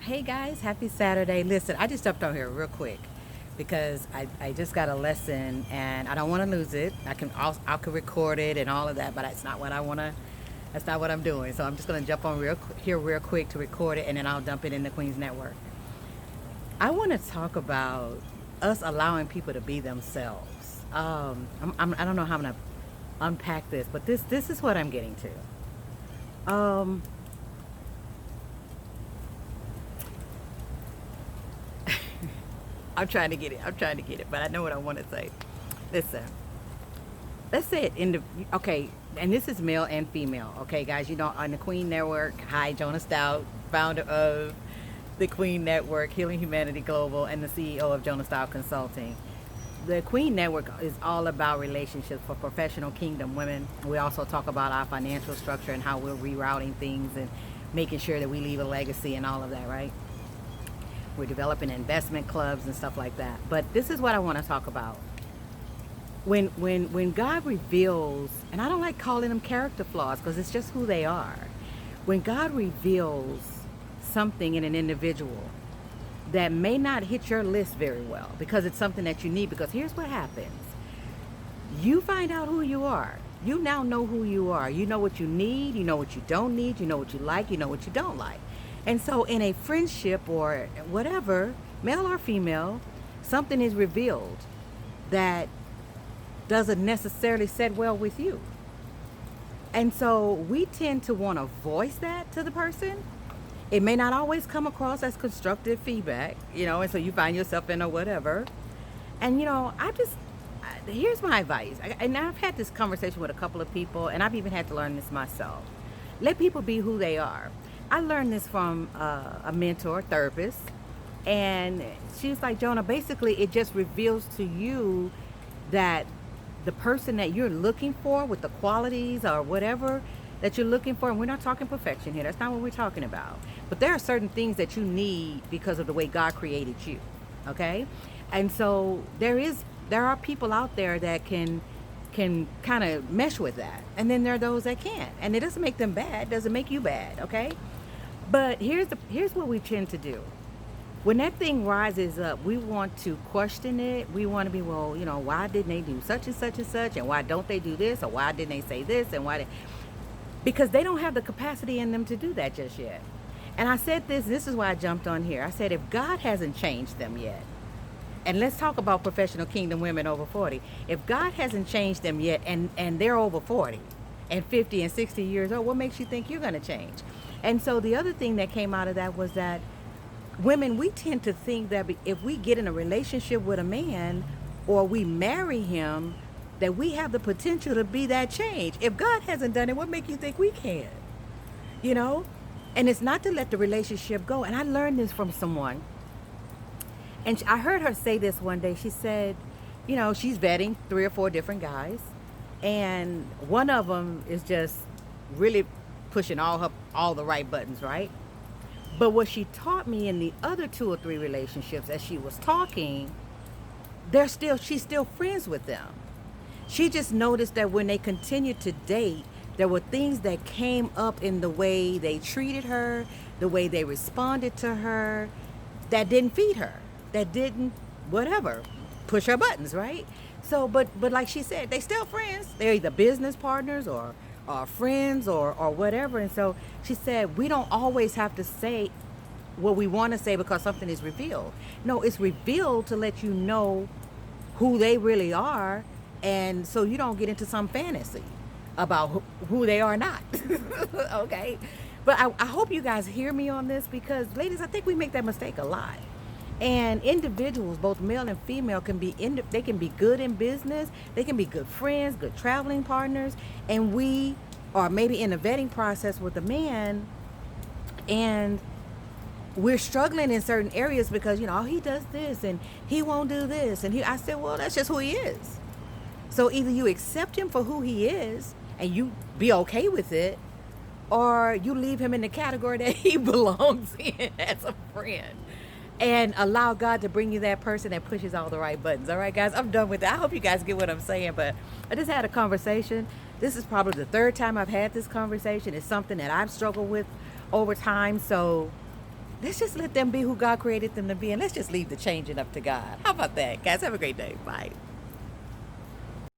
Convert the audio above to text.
Hey guys, happy Saturday. Listen, I just jumped on here real quick because I just got a lesson and I don't want to lose it. I can record it and all of that, but that's not what I want to. That's not what I'm doing. So I'm just gonna jump on here real quick to record it and then I'll dump it in the Queen's Network. I want to talk about us allowing people to be themselves. I don't know how I'm gonna unpack this, but this is what I'm getting to. I'm trying to get it. I'm trying to get it, but I know what I want to say. Listen, let's say it in the okay, and this is male and female. Okay, guys, on the Queen Network. Hi, Jonah Stout, founder of the Queen Network, Healing Humanity Global, and the CEO of Jonah Stout Consulting. The Queen Network is all about relationships for professional kingdom women. We also talk about our financial structure and how we're rerouting things and making sure that we leave a legacy and all of that, right? We're developing investment clubs and stuff like that. But this is what I want to talk about. When God reveals, and I don't like calling them character flaws because it's just who they are. When God reveals something in an individual that may not hit your list very well because it's something that you need, because here's what happens. You find out who you are. You now know who you are. You know what you need, you know what you don't need, you know what you like, you know what you don't like. And so in a friendship or whatever, male or female, something is revealed that doesn't necessarily sit well with you. And so we tend to want to voice that to the person. It may not always come across as constructive feedback, and so you find yourself in a whatever. And, here's my advice. And I've had this conversation with a couple of people, and I've even had to learn this myself. Let people be who they are. I learned this from a mentor, therapist, and she was like, Jonah, basically it just reveals to you that the person that you're looking for with the qualities or whatever that you're looking for, and we're not talking perfection here, that's not what we're talking about, but there are certain things that you need because of the way God created you, okay? And so there are people out there that can kind of mesh with that, and then there are those that can't, and it doesn't make them bad, doesn't make you bad, okay? But here's what we tend to do. When that thing rises up, we want to question it. We want to be, well, why didn't they do such and such and such? And why don't they do this? Or why didn't they say this? And because they don't have the capacity in them to do that just yet. And I said this is why I jumped on here. I said, if God hasn't changed them yet, and let's talk about professional kingdom women over 40. If God hasn't changed them yet and they're over 40 and 50 and 60 years old, what makes you think you're going to change? And so the other thing that came out of that was that women, we tend to think that if we get in a relationship with a man or we marry him, that we have the potential to be that change. If God hasn't done it, what makes you think we can? You know? And it's not to let the relationship go. And I learned this from someone. And I heard her say this one day. She said, she's vetting 3 or 4 different guys. And one of them is just really pushing all the right buttons, right? But what she taught me in the other 2 or 3 relationships as she was talking, she's still friends with them. She just noticed that when they continued to date, there were things that came up in the way they treated her, the way they responded to her, that didn't feed her, that didn't whatever push her buttons, right? So but like she said, they still friends. They're either business partners or friends or whatever. And so she said, we don't always have to say what we want to say because something is revealed. No, it's revealed to let you know who they really are, and so you don't get into some fantasy about who they are not. Okay? But I hope you guys hear me on this, because ladies, I think we make that mistake a lot. And individuals, both male and female, they can be good in business, they can be good friends, good traveling partners, and we are maybe in a vetting process with a man, and we're struggling in certain areas because he does this and he won't do this, and I said, well, that's just who he is. So either you accept him for who he is and you be okay with it, or you leave him in the category that he belongs in as a friend, and allow God to bring you that person that pushes all the right buttons. All right, guys, I'm done with that. I hope you guys get what I'm saying, but I just had a conversation. This is probably the 3rd time I've had this conversation. It's something that I've struggled with over time. So let's just let them be who God created them to be, and let's just leave the changing up to God. How about that, guys? Have a great day. Bye.